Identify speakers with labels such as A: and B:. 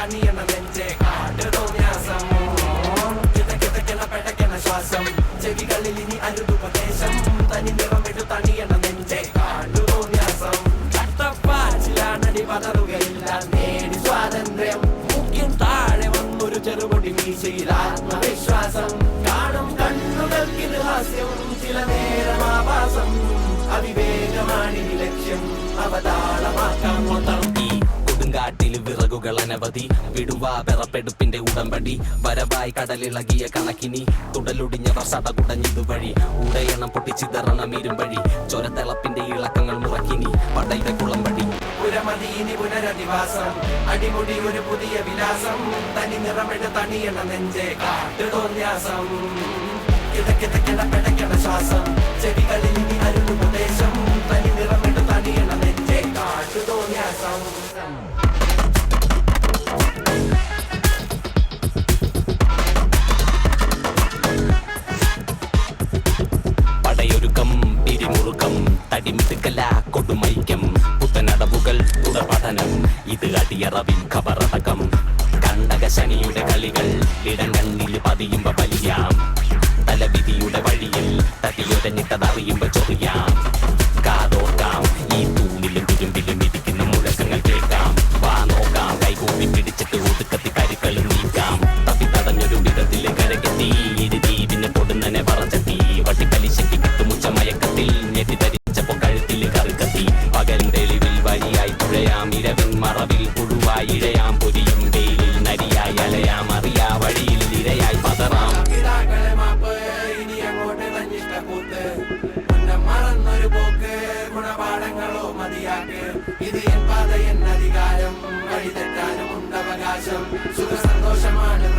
A: തണിയണ നെഞ്ചെ കാട്ടുതോന്യാസം കിതക്കിതക്കണ പെടക്കണ ശ്വാസം ചെവികളിൽ ഇനി അരുതുപദേശം തനി നിറമിടു തണിയണ നെഞ്ചെ കാട്ടുതോന്യാസം കട്ടപ്പാച്ചിലാണടി പതറുകയില്ല നേടി സ്വാതന്ത്ര്യം മുഖ്യം താഴെ വന്നൊരു ചെറുപൊടി മീശയിൽ ആത്മവിശ്വാസം കാണും കണ്ണുകൾക്കിത് ഹാസ്യം ചില നേരം ആഭാസം അവിവേകമാണി ലക്ഷ്യം അവതാളമാക്കാം മൊത്തം കൊടുങ്കാട്ടിൽ വിറകുകൾ അനവധി വിടുവാ വിറപ്പെടുപ്പിന്റെ ഉടമ്പടി വരവായി കടലിളകിയ കണക്കിനി തുടലൊടിഞ്ഞവർ സടകുടഞ്ഞിതുവഴി ഉടയണം പൊട്ടിച്ചിതറണം ഇരുമ്പഴി ചൊരത്തിളപ്പിന്റെ ഇളക്കങ്ങൾ മുറക്കിനി പടയുടെ കുളമ്പടി പുരമതിയിനി പുനരധിവാസം അടിമുടി ഒരു പുതിയ വിലാസം തനി നിറമെടു തണിയണ നെഞ്ചെ കാട്ടുതോന്യാസം കിതക്കിതക്കണ പെടക്കണ ശ്വാസം ചെവികളിൽ ഇനി അരുളുപദേശം തനി നിറമെടു തണിയണ നെഞ്ചെ കാട്ടുതോന്യാസം പടയൊരുക്കം പിരിമുറുക്കം തടിമിടുക്കല കൊടുമൈക്കം പുത്തനടവുകൾ തുടർപഠനം ഇത് അടിയറവിൻ ഖബറടക്കം കണ്ടക ശനിയുടെ കളികൾ ഇടം കണ്ണിൽ പതിയുമ്പോ വലിയാം തലവിധിയുടെ വഴിയിൽ തട്ടിയൊരഞ്ഞിട്ടതറിയുമ്പോ ചൊറിയാം കാതോർക്കാം ഈ തൂണിലും തുരുമ്പിലും ഇരിക്കുന്ന മുഴക്കങ്ങൾ കേൾക്കാം വാ നോക്കാം കൈകൂപ്പി പിടിച്ചിട്ട് ഒതുക്കത്തി കരുക്കളും നീക്കാം തപ്പി തടഞ്ഞൊരു വിധത്തിലെ കരകെത്തി ഇരുതീവിനെ പൊടുന്നനെ പറച്ചെത്തി വട്ടിപ്പലിശയ്ക്ക് കിട്ടുമുച്ച മയക്കത്തിൽ ഞെട്ടിത്തരിച്ചപ്പോ കഴുത്തിൽ കറുക്കത്തി പകലും തെളിവിൽ വരിയായി തുഴയാം ഇരവിൻ മറവിൽ പുഴുവായി ഇഴയാം പൊരിയും വെയിലിൽ നരിയായി അലയാം അറിയാ വഴിയിൽ ഇരയായി പതറാം മറന്നൊരു പോക്ക് ഗുണപാഠങ്ങളോ മതിയാക്ക് ഇത് എൻ പാത എൻ അധികാരം വഴി തെറ്റാനും ഉണ്ടവകാശം സുഖ സന്തോഷമാണ്